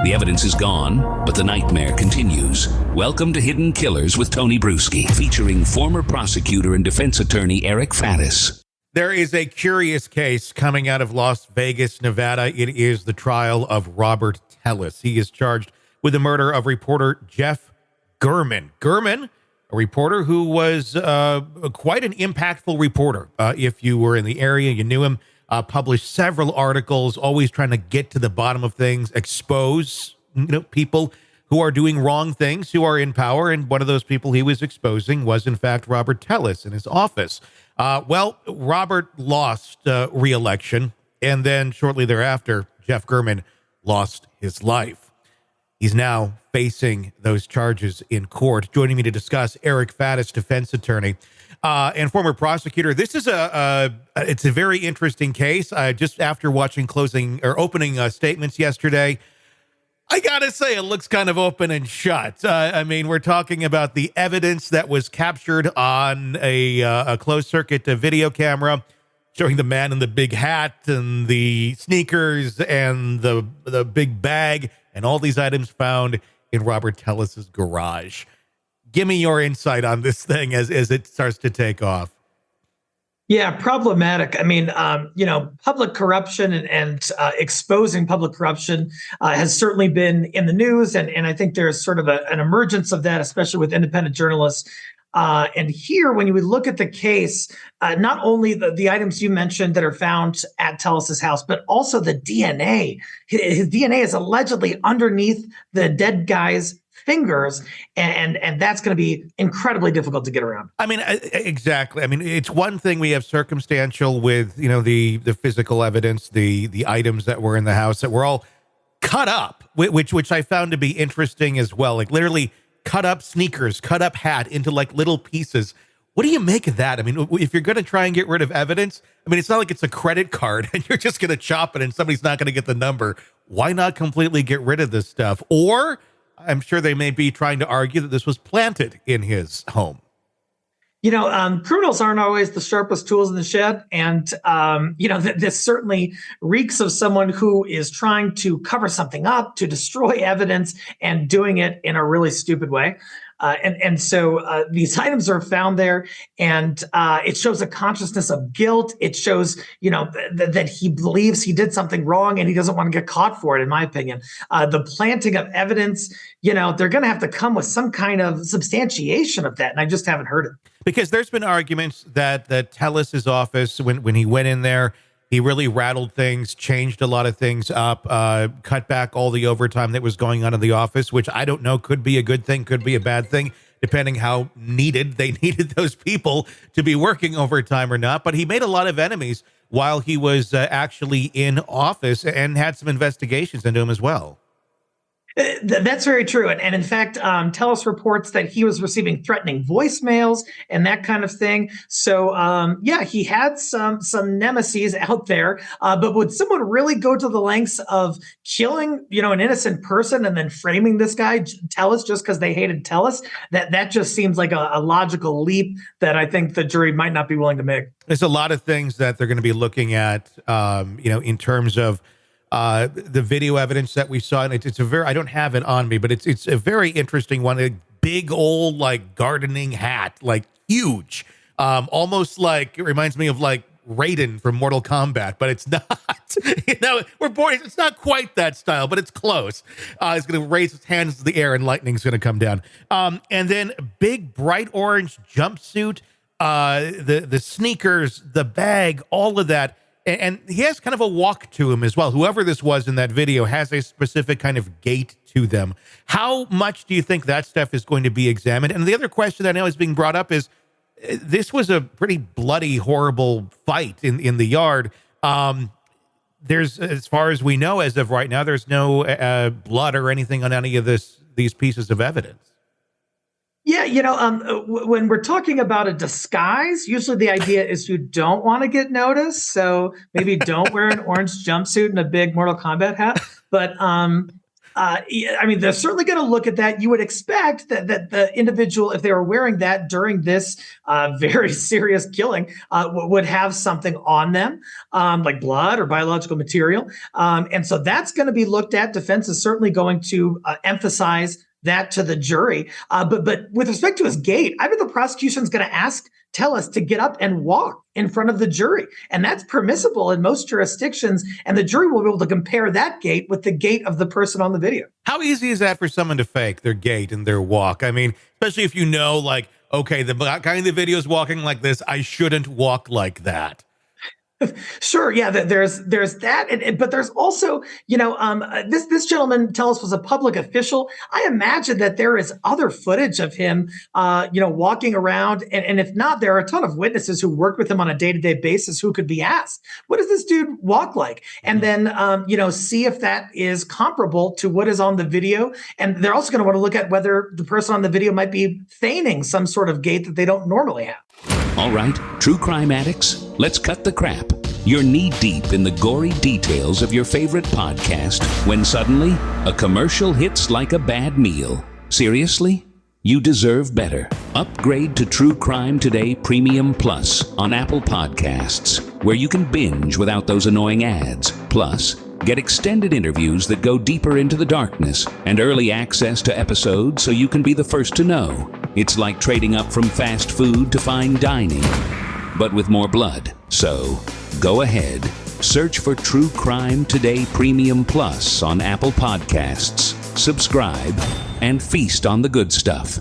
The evidence is gone, but the nightmare continues. Welcome to Hidden Killers with Tony Brueski, featuring former prosecutor and defense attorney Eric Faddis. There is a curious case coming out of Las Vegas, Nevada. It is the trial of Robert Tellis. He is charged with the murder of reporter Jeff German. German, a reporter who was quite an impactful reporter. If you were in the area, you knew him. Published several articles, always trying to get to the bottom of things, expose people who are doing wrong things, who are in power. And one of those people he was exposing was, in fact, Robert Tellis in his office. Robert lost re-election, and then shortly thereafter, Jeff German lost his life. He's now facing those charges in court. Joining me to discuss, Eric Faddis, defense attorney and former prosecutor. This is it's a very interesting case. Just after watching opening statements yesterday, I gotta say it looks kind of open and shut. I mean, we're talking about the evidence that was captured on a closed circuit video camera, showing the man in the big hat and the sneakers and the big bag and all these items found in Robert Tellis's garage. Give me your insight on this thing as it starts to take off. Yeah, problematic. I mean, public corruption and exposing public corruption has certainly been in the news. And I think there's sort of an emergence of that, especially with independent journalists. And here, when you would look at the case, not only the items you mentioned that are found at Tellis's house, but also the DNA. His DNA is allegedly underneath the dead guy's fingers, and that's going to be incredibly difficult to get around. I mean, exactly. I mean, it's one thing we have circumstantial with, the physical evidence, the items that were in the house that were all cut up, which I found to be interesting as well. Like literally cut up sneakers, cut up hat into like little pieces. What do you make of that? I mean, if you're going to try and get rid of evidence, I mean, it's not like it's a credit card and you're just going to chop it and somebody's not going to get the number. Why not completely get rid of this stuff? Or I'm sure they may be trying to argue that this was planted in his home. Criminals aren't always the sharpest tools in the shed. And, this certainly reeks of someone who is trying to cover something up, to destroy evidence, and doing it in a really stupid way. So these items are found there, and it shows a consciousness of guilt. It shows, that he believes he did something wrong and he doesn't want to get caught for it, in my opinion. The planting of evidence, they're going to have to come with some kind of substantiation of that, and I just haven't heard it. Because there's been arguments that Tellis's office, when he went in there, he really rattled things, changed a lot of things up, cut back all the overtime that was going on in the office, which I don't know, could be a good thing, could be a bad thing, depending how they needed those people to be working overtime or not. But he made a lot of enemies while he was actually in office and had some investigations into him as well. That's very true. And in fact, Tellis reports that he was receiving threatening voicemails and that kind of thing. So, he had some nemesis out there. But would someone really go to the lengths of killing, an innocent person and then framing this guy, Tellis, just because they hated Tellis? That just seems like a logical leap that I think the jury might not be willing to make. There's a lot of things that they're going to be looking at, in terms of the video evidence that we saw, and it's I don't have it on me, but it's a very interesting one. A big old like gardening hat, like huge, almost like it reminds me of like Raiden from Mortal Kombat, but it's not. It's not quite that style, but it's close. He's going to raise his hands to the air, and lightning's going to come down. And then big bright orange jumpsuit, the sneakers, the bag, all of that. And he has kind of a walk to him as well. Whoever this was in that video has a specific kind of gait to them. How much do you think that stuff is going to be examined? And the other question that I know is being brought up is, this was a pretty bloody, horrible fight in the yard. There's, as far as we know, as of right now, there's no blood or anything on any of these pieces of evidence. Yeah, when we're talking about a disguise, usually the idea is you don't want to get noticed. So maybe don't wear an orange jumpsuit and a big Mortal Kombat hat. But I mean, they're certainly going to look at that. You would expect that the individual, if they were wearing that during this very serious killing, would have something on them, like blood or biological material. And so that's going to be looked at. Defense is certainly going to emphasize that to the jury. But with respect to his gait, I bet the prosecution's going to ask Tellus to get up and walk in front of the jury. And that's permissible in most jurisdictions. And the jury will be able to compare that gait with the gait of the person on the video. How easy is that for someone to fake their gait and their walk? I mean, especially if you know, like, okay, the guy in the video is walking like this, I shouldn't walk like that. Sure. Yeah. There's that. But there's also, this gentleman, Tellus, was a public official. I imagine that there is other footage of him, walking around. And if not, there are a ton of witnesses who worked with him on a day-to-day basis who could be asked, what does this dude walk like? And then, see if that is comparable to what is on the video. And they're also going to want to look at whether the person on the video might be feigning some sort of gait that they don't normally have. All right, true crime addicts, let's cut the crap. You're knee-deep in the gory details of your favorite podcast when suddenly a commercial hits like a bad meal. Seriously? You deserve better. Upgrade to True Crime Today Premium Plus on Apple Podcasts, where you can binge without those annoying ads. Plus, get extended interviews that go deeper into the darkness and early access to episodes so you can be the first to know. It's like trading up from fast food to fine dining, but with more blood. So, go ahead, search for True Crime Today Premium Plus on Apple Podcasts, subscribe, and feast on the good stuff.